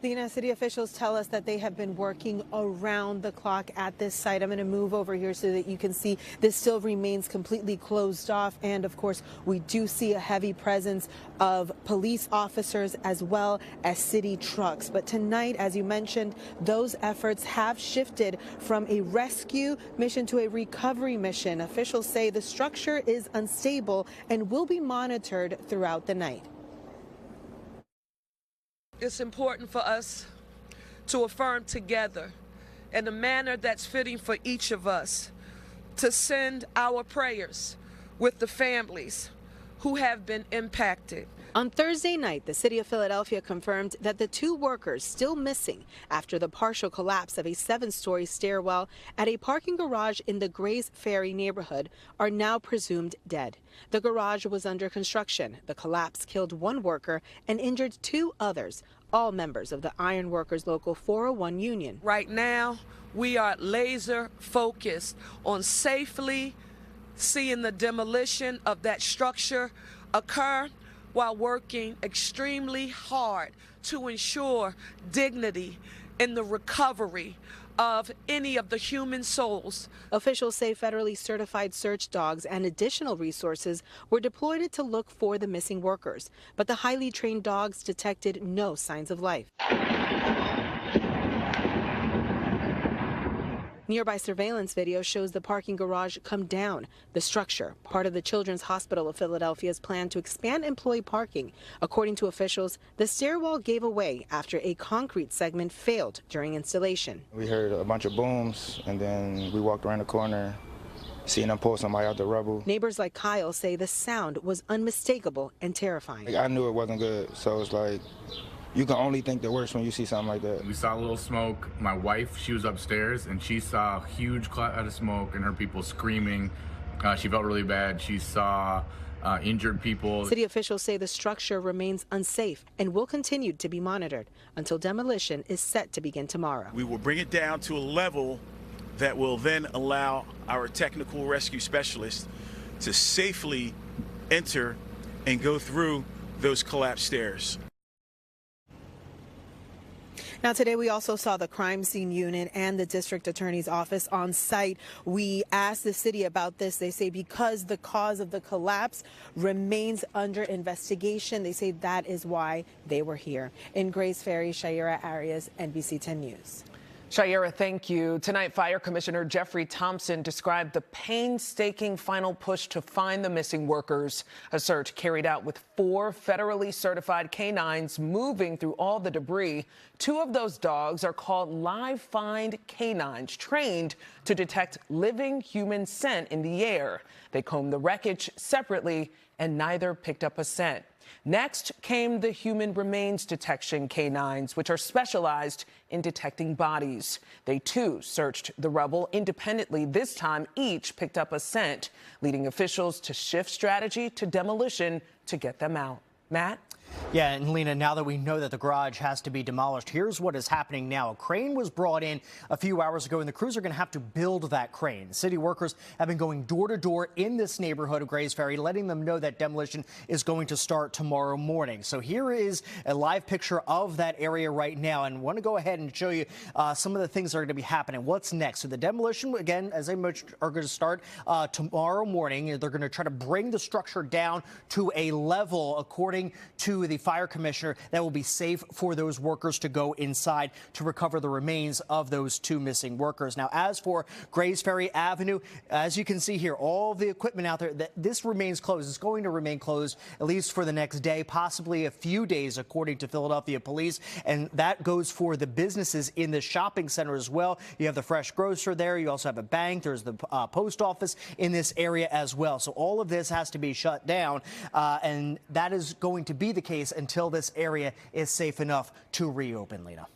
Lena, city officials tell us that they have been working around the clock at this site. I'm going to move over here so that you can see this still remains completely closed off. And of course, we do see a heavy presence of police officers as well as city trucks. But tonight, as you mentioned, those efforts have shifted from a rescue mission to a recovery mission. Officials say the structure is unstable and will be monitored throughout the night. It's important for us to affirm together in a manner that's fitting for each of us to send our prayers with the families who have been impacted. On Thursday night, the city of Philadelphia confirmed that the two workers still missing after the partial collapse of a 7-story stairwell at a parking garage in the Grays Ferry neighborhood are now presumed dead. The garage was under construction. The collapse killed one worker and injured 2 others, all members of the Iron Workers Local 401 union. Right now, we are laser focused on safely seeing the demolition of that structure occur, while working extremely hard to ensure dignity in the recovery of any of the human souls. Officials say federally certified search dogs and additional resources were deployed to look for the missing workers, but the highly trained dogs detected no signs of life. Nearby surveillance video shows the parking garage come down. The structure, part of the Children's Hospital of Philadelphia's plan to expand employee parking. According to officials, the stairwell gave away after a concrete segment failed during installation. We heard a bunch of booms, and then we walked around the corner, seeing them pull somebody out the rubble. Neighbors like Kyle say the sound was unmistakable and terrifying. I knew it wasn't good, so it's like, you can only think the worst when you see something like that. We saw a little smoke. My wife, she was upstairs, and she saw a huge cloud of smoke and her people screaming. She felt really bad. She saw injured people. City officials say the structure remains unsafe and will continue to be monitored until demolition is set to begin tomorrow. We will bring it down to a level that will then allow our technical rescue specialists to safely enter and go through those collapsed stairs. Now, today we also saw the crime scene unit and the district attorney's office on site. We asked the city about this. They say because the cause of the collapse remains under investigation, they say that is why they were here. In Grays Ferry, Shaira, Arias, NBC 10 News. Shaira, thank you. Tonight, Fire Commissioner Jeffrey Thompson described the painstaking final push to find the missing workers. A search carried out with 4 federally certified canines moving through all the debris. 2 of those dogs are called live find canines, trained to detect living human scent in the air. They combed the wreckage separately, and neither picked up a scent. Next came the human remains detection canines, which are specialized in detecting bodies. They, too, searched the rubble independently. This time, each picked up a scent, leading officials to shift strategy to demolition to get them out. Matt? Yeah, and Lena, now that we know that the garage has to be demolished, here's what is happening now. A crane was brought in a few hours ago, and the crews are going to have to build that crane. City workers have been going door to door in this neighborhood of Grays Ferry, letting them know that demolition is going to start tomorrow morning. So here is a live picture of that area right now, and I want to go ahead and show you some of the things that are going to be happening. What's next? So the demolition, again, as I mentioned, are going to start tomorrow morning. They're going to try to bring the structure down to a level, according to the fire commissioner, that will be safe for those workers to go inside to recover the remains of those 2 missing workers. Now, as for Grays Ferry Avenue, as you can see here, all the equipment out there, this remains closed. It's going to remain closed at least for the next day, possibly a few days, according to Philadelphia police. And that goes for the businesses in the shopping center as well. You have the fresh grocer there. You also have a bank. There's the post office in this area as well. So all of this has to be shut down. And that is going to be the case until this area is safe enough to reopen, Lena.